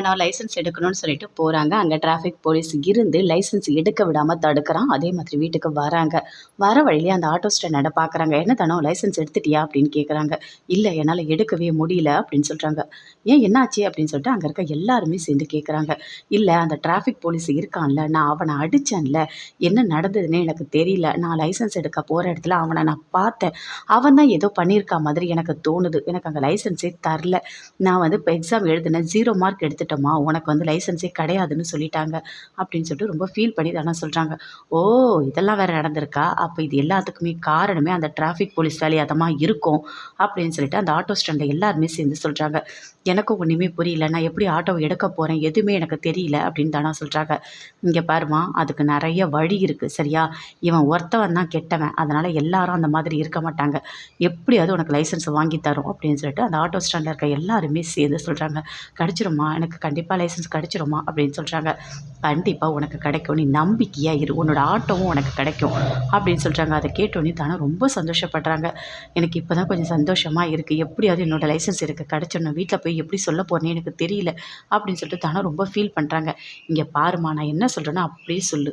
நான் லைசென்ஸ் எடுக்கணும்னு சொல்லிட்டு போகிறாங்க. அங்கே டிராஃபிக் போலீஸ் இருந்து லைசென்ஸ் எடுக்க விடாமல் தடுக்கிறான். அதே மாதிரி வீட்டுக்கு வராங்க. வர வழியிலே அந்த ஆட்டோ ஸ்டாண்டை பார்க்குறாங்க. என்ன தானோ லைசென்ஸ் எடுத்துட்டியா அப்படின்னு கேட்குறாங்க. இல்லை என்னால் எடுக்கவே முடியல அப்படின்னு சொல்கிறாங்க. ஏன் என்னாச்சு அப்படின்னு சொல்லிட்டு அங்கே இருக்க எல்லாருமே சேர்ந்து கேட்குறாங்க. இல்லை அந்த டிராஃபிக் போலீஸ் இருக்கான்ல, நான் அவனை அடித்தேன்ல, என்ன நடந்ததுன்னே எனக்கு தெரியல. நான் லைசென்ஸ் எடுக்க போகிற இடத்துல அவனை நான் பார்த்தேன். அவன் தான் ஏதோ பண்ணியிருக்கா மாதிரி எனக்கு தோணுது. எனக்கு அங்கே லைசென்ஸே தரல. நான் வந்து இப்போ எக்ஸாம் எழுதினேன், 0 மார்க் எடுத்துட்டோமா, உனக்கு வந்து லைசென்ஸே கிடையாதுன்னு சொல்லிட்டாங்க அப்படின்னு சொல்லிட்டு ரொம்ப ஃபீல் பண்ணி தானே சொல்கிறாங்க. ஓ, இதெல்லாம் வேறு நடந்திருக்கா? அப்போ இது எல்லாத்துக்குமே காரணமே அந்த டிராஃபிக் போலீஸ் வேலையாக தான் இருக்கும் அப்படின்னு சொல்லிட்டு அந்த ஆட்டோ ஸ்டாண்டை எல்லாருமே சேர்ந்து சொல்கிறாங்க. எனக்கும் ஒன்றுமே புரியல, நான் எப்படி ஆட்டோவை எடுக்க போகிறேன், எதுவுமே எனக்கு தெரியல அப்படின்னு தானே சொல்கிறாங்க. இங்கே பாருமா, அதுக்கு நிறைய வழி இருக்குது சரியா? இவன் ஒருத்தவன் தான் கெட்டவன், அதனால் எல்லாரும் அந்த மாதிரி இருக்க மாட்டாங்க. எப்படியாவது உனக்கு லைசென்ஸ் வாங்கி தரும் அப்படின்னு சொல்லிட்டு அந்த ஆட்டோ ஸ்டாண்டில் இருக்க எல்லாருமே சேர்ந்து சொல்கிறாங்க. கிடச்சிருமா, எனக்கு கண்டிப்பாக லைசென்ஸ் கிடச்சிருமா அப்படின்னு சொல்கிறாங்க. கண்டிப்பாக உனக்கு கிடைக்கும், நீ நம்பிக்கையாக இரு, உன்னோட ஆட்டோவும் உனக்கு கிடைக்கும் அப்படின்னு சொல்கிறாங்க. அதை கேட்டோன்னே தானே ரொம்ப சந்தோஷப்படுறாங்க. எனக்கு இப்போ தான் கொஞ்சம் சந்தோஷமாக இருக்குது, எப்படியாவது என்னோடய லைசென்ஸ் எனக்கு கிடச்சிடணும், வீட்டில் போய் எப்படி சொல்ல போகிறேன்னு எனக்கு தெரியல அப்படின்னு சொல்லிட்டு தானே ரொம்ப ஃபீல் பண்ணுறாங்க. இங்கே பாருமா, நான் என்ன சொல்கிறேன்னா அப்படியே சொல்லு.